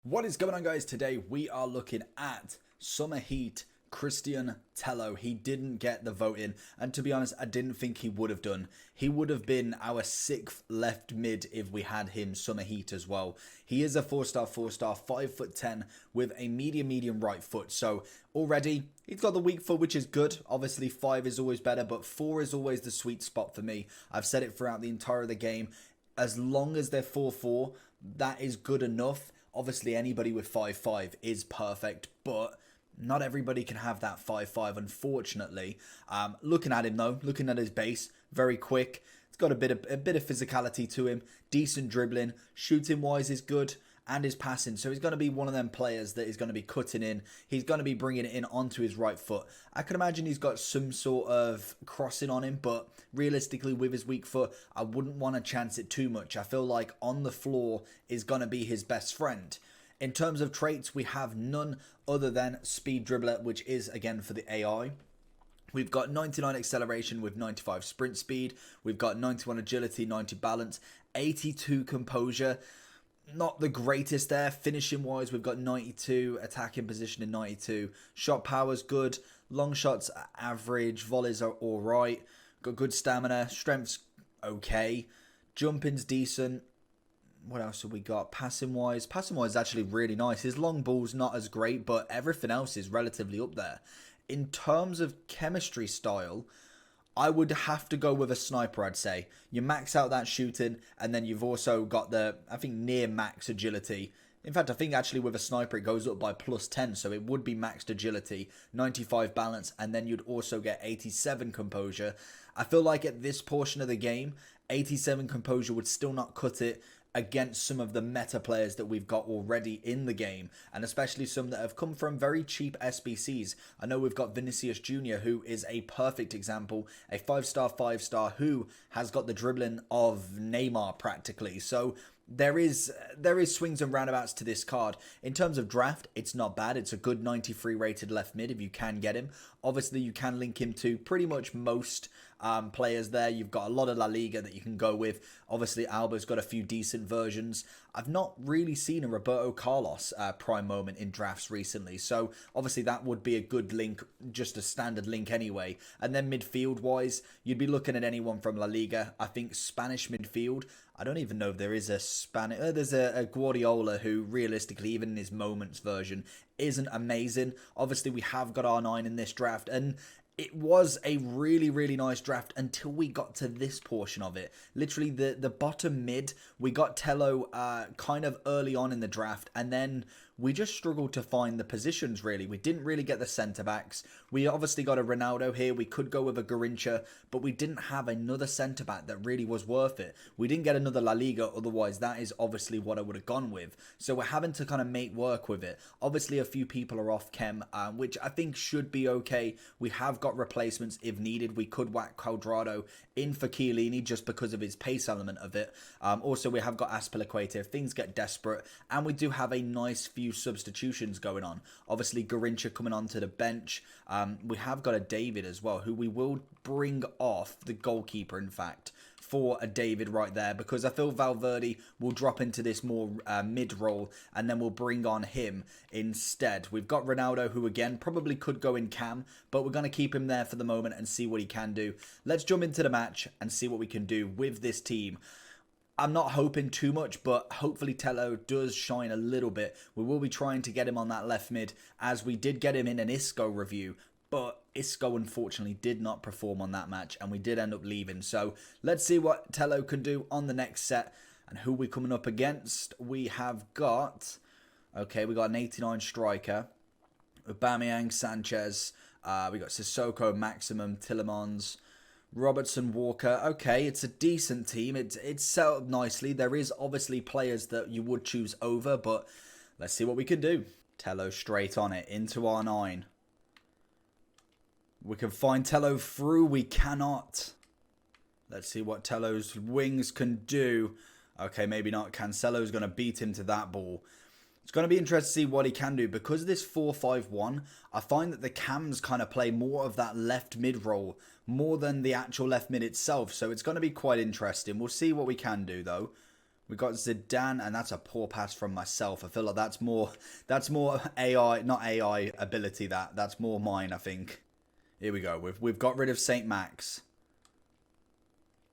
What is going on, guys? Today we are looking at Summer Heat Christian Tello. He didn't get the vote in, and to be honest, I didn't think he would have done. He would have been our 6th left mid if we had him Summer Heat as well. He is a 4-star, 5'10", with a medium right foot. So already he's got the weak foot, which is good. Obviously 5 is always better, but 4 is always the sweet spot for me. I've said it throughout the entire of the game. As long as they're 4'4", that is good enough. Obviously, anybody with 5'5" is perfect, but not everybody can have that 5'5", unfortunately. Looking at him, though, looking at his base, very quick. It's got a bit of physicality to him. Decent dribbling. Shooting-wise is good. And his passing. So he's going to be one of them players that is going to be cutting in. He's going to be bringing it in onto his right foot. I can imagine he's got some sort of crossing on him, but realistically with his weak foot, I wouldn't want to chance it too much. I feel like on the floor is going to be his best friend. In terms of traits, we have none other than speed dribbler, which is again for the AI. We've got 99 acceleration with 95 sprint speed. We've got 91 agility, 90 balance, 82 composure. Not the greatest there. Finishing wise, we've got 92, attacking position in 92. Shot power's good. Long shots average. Volleys are alright. Got good stamina. Strength's okay. Jumping's decent. What else have we got? Passing wise is actually really nice. His long ball's not as great, but everything else is relatively up there. In terms of chemistry style, I would have to go with a sniper, I'd say. You max out that shooting, and then you've also got the, I think, near max agility. In fact, I think actually with a sniper it goes up by +10, so it would be maxed agility, 95 balance, and then you'd also get 87 composure. I feel like at this portion of the game, 87 composure would still not cut it against some of the meta players that we've got already in the game, and especially some that have come from very cheap SBCs. I know we've got Vinicius Jr., who is a perfect example, a 5-star who has got the dribbling of Neymar practically. So there is swings and roundabouts to this card. In terms of draft, it's not bad. It's a good 93 rated left mid if you can get him. Obviously, you can link him to pretty much most players there. You've got a lot of La Liga that you can go with. Obviously, Alba's got a few decent versions. I've not really seen a Roberto Carlos prime moment in drafts recently, so obviously that would be a good link, just a standard link anyway. And then midfield-wise, you'd be looking at anyone from La Liga. I think Spanish midfield, I don't even know if there is a Spanish... there's a Guardiola who, realistically, even in his moments version, isn't amazing. Obviously, we have got R9 in this draft, and it was a really nice draft until we got to this portion of it. Literally, the bottom mid, we got Tello kind of early on in the draft, and then we just struggled to find the positions, really. We didn't really get the centre-backs. We obviously got a Ronaldo here. We could go with a Garrincha, but we didn't have another centre-back that really was worth it. We didn't get another La Liga, otherwise that is obviously what I would have gone with. So we're having to kind of make work with it. Obviously, a few people are off chem, which I think should be okay. We have got replacements if needed. We could whack Cuadrado in for Chiellini just because of his pace element of it. Also, we have got Azpilicueta if things get desperate, and we do have a nice few substitutions going on. Obviously, Garrincha coming onto the bench. We have got a David as well, who we will bring off, the goalkeeper, in fact, for a David right there, because I feel Valverde will drop into this more mid role, and then we'll bring on him instead. We've got Ronaldo, who again probably could go in cam, but we're going to keep him there for the moment and see what he can do. Let's jump into the match and see what we can do with this team. I'm not hoping too much, but hopefully Tello does shine a little bit. We will be trying to get him on that left mid, as we did get him in an Isco review, but Isco unfortunately did not perform on that match, and we did end up leaving. So let's see what Tello can do on the next set, and who we're coming up against. We have got, okay, we got an 89 striker, Aubameyang, Sanchez, we got Sissoko, Maximum, Tillemans, Robertson, Walker. Okay, it's a decent team. It's set up nicely. There is obviously players that you would choose over, but let's see what we can do. Tello straight on it into R9. We can find Tello through. We cannot. Let's see what Tello's wings can do. Okay, maybe not. Cancelo's going to beat him to that ball. It's going to be interesting to see what he can do. Because of this 4-5-1, I find that the cams kind of play more of that left mid role, more than the actual left mid itself. So it's going to be quite interesting. We'll see what we can do, though. We got Zidane, and that's a poor pass from myself. I feel like that's more AI, not AI ability. That's more mine, I think. Here we go. We've got rid of St. Max.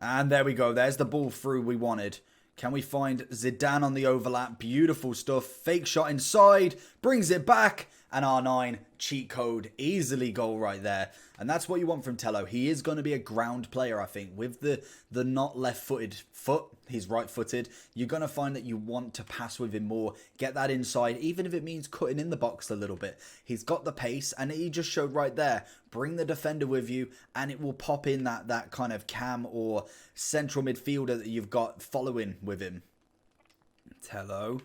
And there we go. There's the ball through we wanted. Can we find Zidane on the overlap? Beautiful stuff. Fake shot inside. Brings it back. And R9, cheat code, easily goal right there. And that's what you want from Tello. He is going to be a ground player, I think. With the not left-footed foot, he's right-footed. You're going to find that you want to pass with him more. Get that inside, even if it means cutting in the box a little bit. He's got the pace, and he just showed right there. Bring the defender with you, and it will pop in that kind of cam or central midfielder that you've got following with him. Tello.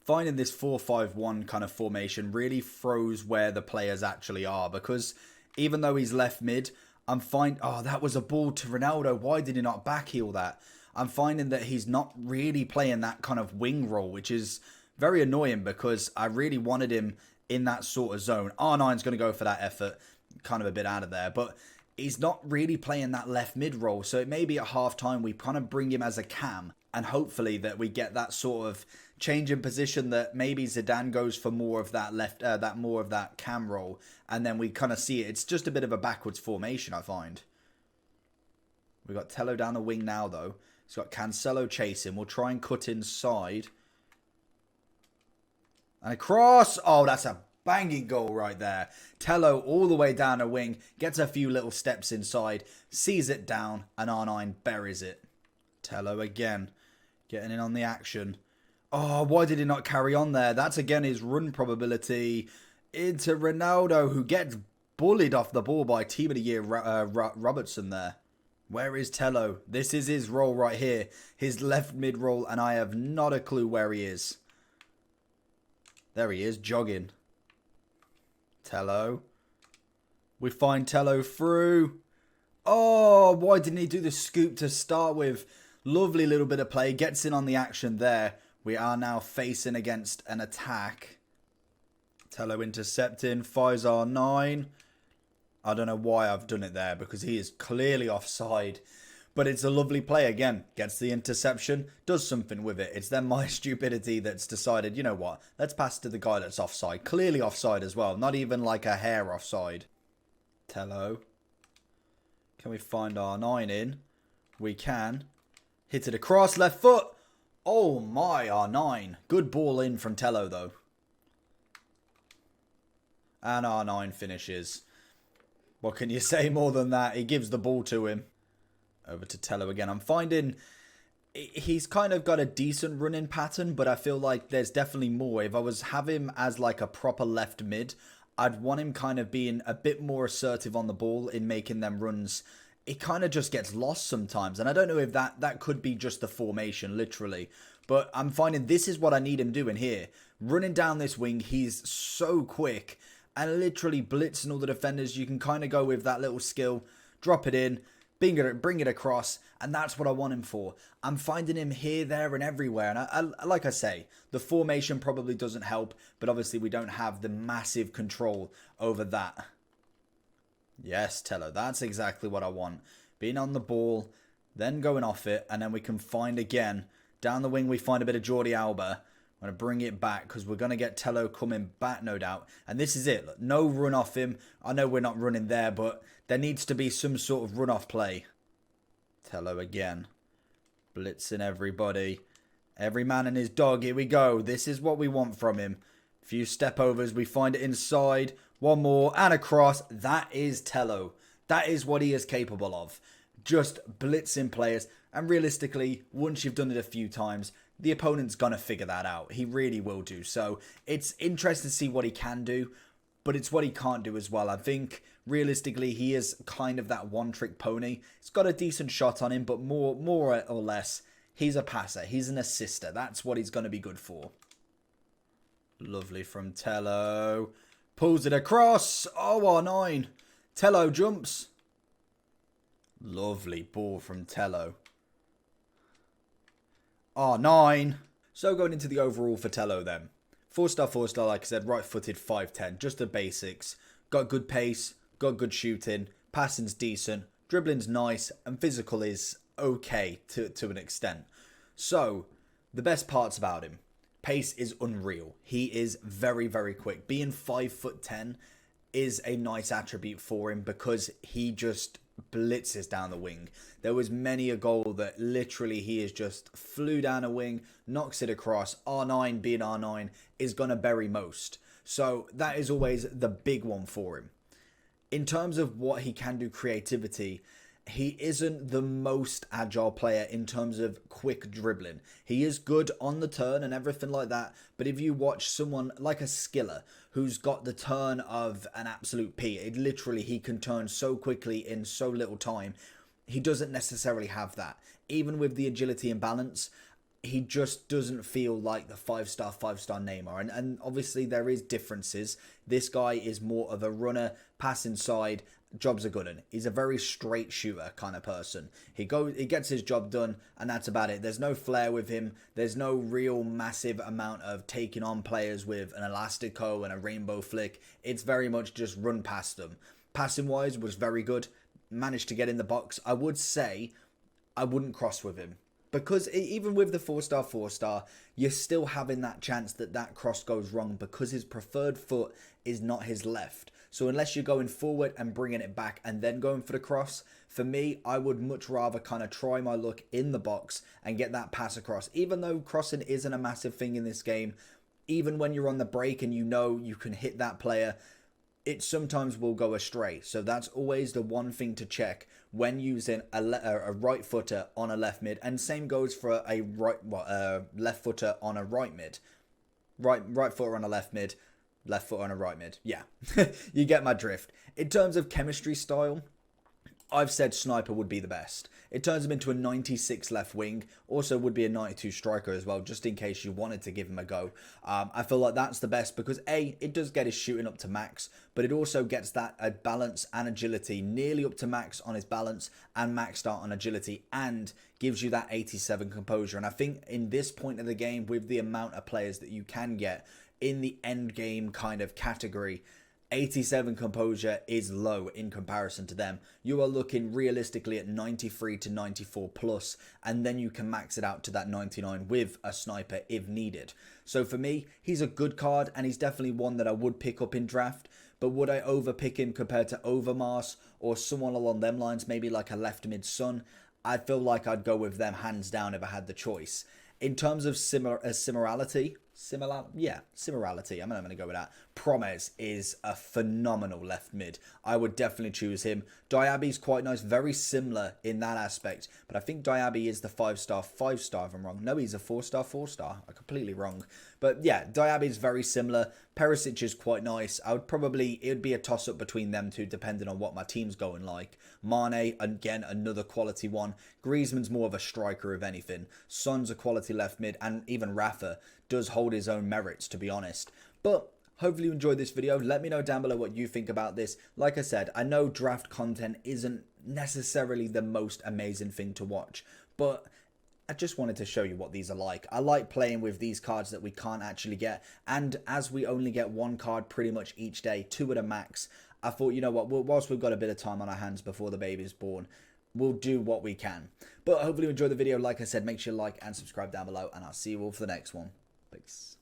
Finding this 4-5-1 kind of formation really throws where the players actually are, because even though he's left mid, I'm finding... Oh, that was a ball to Ronaldo. Why did he not backheel that? I'm finding that he's not really playing that kind of wing role, which is very annoying because I really wanted him in that sort of zone. R9's going to go for that effort, kind of a bit out of there, but he's not really playing that left mid role. So it may be at half time we kind of bring him as a cam, and hopefully that we get that sort of change in position, that maybe Zidane goes for more of that left, more of that cam role, and then we kind of see it. It's just a bit of a backwards formation, I find. We got Tello down the wing now, though. He's got Cancelo chasing. We'll try and cut inside. And a cross. Oh, that's a banging goal right there. Tello all the way down the wing, gets a few little steps inside, sees it down, and R9 buries it. Tello again, getting in on the action. Oh, why did he not carry on there? That's again his run probability into Ronaldo, who gets bullied off the ball by Team of the Year Robertson there. Where is Tello? This is his role right here. His left mid role, and I have not a clue where he is. There he is, jogging. Tello. We find Tello through. Oh, why didn't he do the scoop to start with? Lovely little bit of play. Gets in on the action there. We are now facing against an attack. Tello intercepting. Fires R9. I don't know why I've done it there, because he is clearly offside. But it's a lovely play again. Gets the interception. Does something with it. It's then my stupidity that's decided, you know what? Let's pass to the guy that's offside. Clearly offside as well. Not even like a hair offside. Tello. Can we find R9 in? We can. Hit it across. Left foot. Oh my, R9. Good ball in from Tello though. And R9 finishes. What can you say more than that? He gives the ball to him. Over to Tello again. I'm finding he's kind of got a decent running pattern, but I feel like there's definitely more. If I was have him as like a proper left mid, I'd want him kind of being a bit more assertive on the ball in making them runs. It kind of just gets lost sometimes. And I don't know if that could be just the formation, literally. But I'm finding this is what I need him doing here. Running down this wing, he's so quick. And literally blitzing all the defenders. You can kind of go with that little skill. Drop it in. Bring it across. And that's what I want him for. I'm finding him here, there, and everywhere. And like I say, the formation probably doesn't help. But obviously we don't have the massive control over that. Yes, Tello, that's exactly what I want. Being on the ball, then going off it, and then we can find again. Down the wing, we find a bit of Jordi Alba. I'm going to bring it back because we're going to get Tello coming back, no doubt. And this is it. Look, no run off him. I know we're not running there, but there needs to be some sort of run-off play. Tello again. Blitzing everybody. Every man and his dog. Here we go. This is what we want from him. Few step overs. We find it inside. One more and across. That is Tello. That is what he is capable of. Just blitzing players. And realistically, once you've done it a few times, the opponent's going to figure that out. He really will do. So it's interesting to see what he can do. But it's what he can't do as well. I think realistically, he is kind of that one-trick pony. He's got a decent shot on him, but more or less, he's a passer. He's an assister. That's what he's going to be good for. Lovely from Tello. Pulls it across. Oh, R9. Tello jumps. Lovely ball from Tello. R9. So going into the overall for Tello then. 4-star, like I said, right-footed, 5'10". Just the basics. Got good pace. Got good shooting. Passing's decent. Dribbling's nice. And physical is okay to an extent. So, The best parts about him, pace is unreal. He is very, very quick. Being 5'10" is a nice attribute for him because he just blitzes down the wing. There was many a goal that literally he is just flew down a wing, knocks it across. R9 being R9 is going to bury most. So that is always the big one for him. In terms of what he can do creativity, he isn't the most agile player in terms of quick dribbling. He is good on the turn and everything like that. But if you watch someone like a Skiller who's got the turn of an absolute P, it literally he can turn so quickly in so little time. He doesn't necessarily have that. Even with the agility and balance, he just doesn't feel like the five-star Neymar. And obviously there is differences. This guy is more of a runner, pass inside, jobs are good. He's a very straight shooter kind of person. He gets his job done, and that's about it. There's no flair with him. There's no real massive amount of taking on players with an elastico and a rainbow flick. It's very much just run past them. Passing wise was very good. Managed to get in the box. I would say I wouldn't cross with him. Because even with the 4-star, you're still having that chance that that cross goes wrong because his preferred foot is not his left. So unless you're going forward and bringing it back and then going for the cross, for me, I would much rather kind of try my luck in the box and get that pass across. Even though crossing isn't a massive thing in this game, even when you're on the break and you know you can hit that player, it sometimes will go astray. So that's always the one thing to check when using a right footer on a left mid, and same goes for a left footer on a right mid. Right footer on a left mid, left footer on a right mid. Yeah, you get my drift. In terms of chemistry style, I've said Sniper would be the best. It turns him into a 96 left wing. Also would be a 92 striker as well, just in case you wanted to give him a go. I feel like that's the best because A, it does get his shooting up to max, but it also gets that balance and agility nearly up to max on his balance and maxed out on agility, and gives you that 87 composure. And I think in this point of the game, with the amount of players that you can get in the end game kind of category, 87 composure is low in comparison to them. You are looking realistically at 93 to 94 plus, and then you can max it out to that 99 with a sniper if needed. So for me, he's a good card, and he's definitely one that I would pick up in draft. But would I overpick him compared to Overmars or someone along them lines, maybe like a left mid Sun? I feel like I'd go with them hands down if I had the choice. In terms of similarity, I'm going to go with that. Promes is a phenomenal left mid. I would definitely choose him. Diaby's quite nice, very similar in that aspect, but I think Diaby is the 5-star if I'm wrong. No, he's a 4-star. I'm completely wrong. But yeah, Diaby's very similar. Perisic is quite nice. It would be a toss-up between them two depending on what my team's going like. Mane, again, another quality one. Griezmann's more of a striker if anything. Son's a quality left mid, and even Rafa does hold his own merits, to be honest. But hopefully you enjoyed this video. Let me know down below what you think about this. Like I said, I know draft content isn't necessarily the most amazing thing to watch, but I just wanted to show you what these are like. I like playing with these cards that we can't actually get, and as we only get one card pretty much each day, 2 at a max, I thought, you know what, whilst we've got a bit of time on our hands before the baby's born, we'll do what we can. But hopefully you enjoyed the video. Like I said, make sure you like and subscribe down below, and I'll see you all for the next one. Peace.